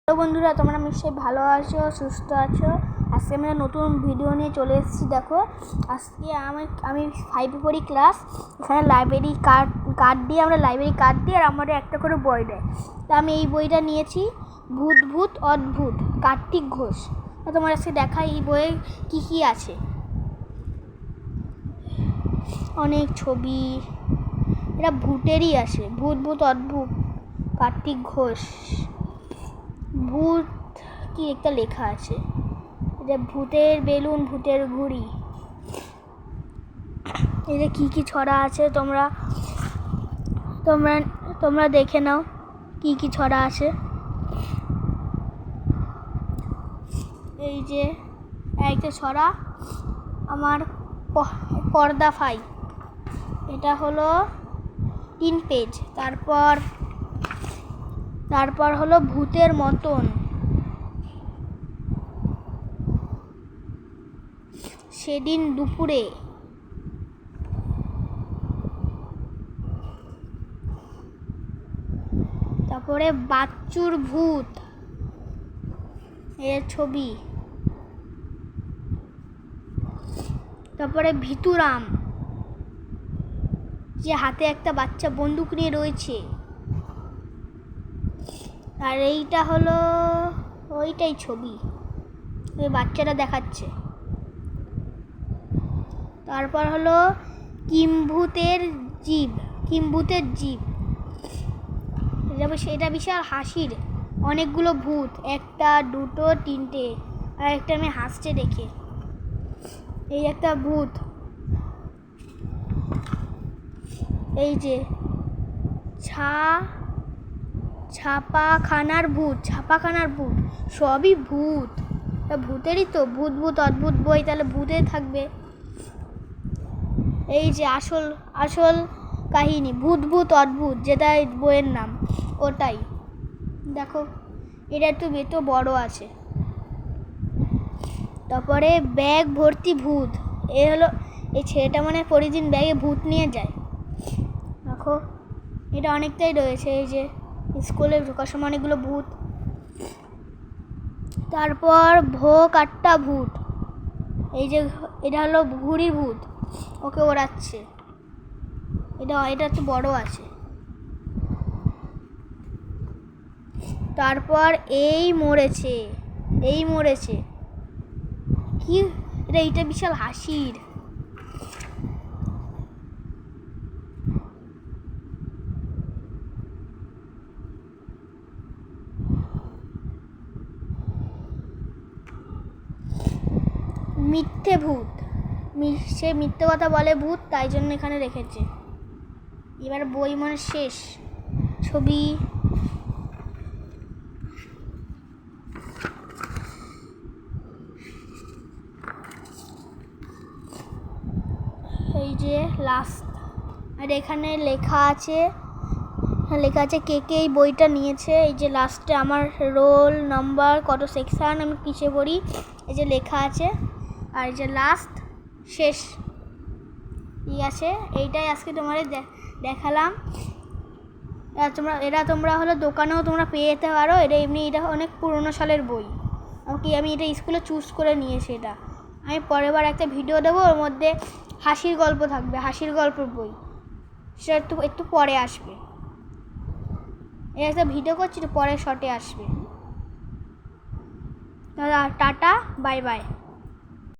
Hello বন্ধুরা, তোমরা নিশ্চয়ই ভালো আছো, সুস্থ আছো। আজকে আমরা নতুন ভিডিও নিয়ে চলে এসেছি। দেখো, আজকে আমি 5 পড়ি ক্লাস। এখানে লাইব্রেরি কার্ড দিয়ে আর আমাদের একটা করে বই দেয়। তা আমি এই বইটা নিয়েছি, ভূত ভূত অদ্ভুত, কার্তিক ঘোষ। তোমার আজকে দেখাই এই বইয়ে কী কী আছে। অনেক ছবি, এটা ভূতেরই আছে। ভূত ভূত অদ্ভুত, কার্তিক ঘোষ। ভূত কি একটা লেখা আছে, এটা ভূতের বেলুন, ভূতের ঘুড়ি। এটা কি কি ছড়া আছে তোমরা তোমরা তোমরা দেখে নাও কি কি ছড়া আছে। এই যে একটা ছড়া, আমার পর্দা ফাই, এটা হলো 3 পেজ। তারপর হলো ভূতের মতন, সেদিন দুপুরে। তারপরে বাচ্চুর ভূত এর ছবি। তারপরে ভিতুরাম, যে হাতে একটা বাচ্চা বন্দুক নিয়ে রয়েছে। আর এইটা হলো ওইটাই ছবি, ওই বাচ্চাটা দেখাচ্ছে। তারপর হলো কিম্ভূতের জীব। এটা বিশাল হাসির, অনেকগুলো ভূত, 1 2 3টে, আর একটা আমি হাসছে দেখে। এই একটা ভূত, এই যে ছাপাখানার ভূত, সবই ভূত। ভূতেরই তো, ভূত ভূত অদ্ভুত বই, তাহলে ভূতের থাকবে। এই যে আসল কাহিনী, ভূত ভূত অদ্ভুত, যেটা বইয়ের নাম ওটাই। দেখো, এটা একটু বড় আছে। তারপরে ব্যাগ ভর্তি ভূত, এ হলো এই ছেলেটা মানে প্রতিদিন ব্যাগে ভূত নিয়ে যায়। দেখো, এটা অনেকটাই রয়েছে। এই যে স্কুলে ঢোকার সময় অনেকগুলো ভূত। তারপর ভোকাট্টা ভূত, এই যে এটা হলো ঘুড়ির ভূত, ওকে ওড়াচ্ছে। এটা একটু বড় আছে। তারপর এই মরেছে কি, এটা বিশাল হাসির। মিথ্যে ভূত, সে মিথ্যে কথা বলে ভূত, তাই জন্য এখানে রেখেছে। এবার বই মানে শেষ। ছবি, এই যে লাস্ট। আর এখানে লেখা আছে কে কে এই বইটা নিয়েছে। এই যে লাস্টে আমার রোল নাম্বার, কত সেকশন, আমি কিসে পড়ি, এই যে লেখা আছে। আর এই যে লাস্ট, শেষ। ঠিক আছে, এইটাই আজকে তোমাদের দেখালাম। তোমরা হলো দোকানেও তোমরা পেয়ে যেতে পারো। এটা অনেক পুরোনো সালের বই। আমি এটা স্কুলে চুজ করে নিয়েছি। এটা আমি পরের বার একটা ভিডিও দেবো, ওর মধ্যে হাসির গল্প থাকবে, হাসির গল্পের বই, সেটা একটু পরে আসবে। এই একটা ভিডিও করছি, পরে শর্টে আসবে। দাদা টাটা, বাই বাই।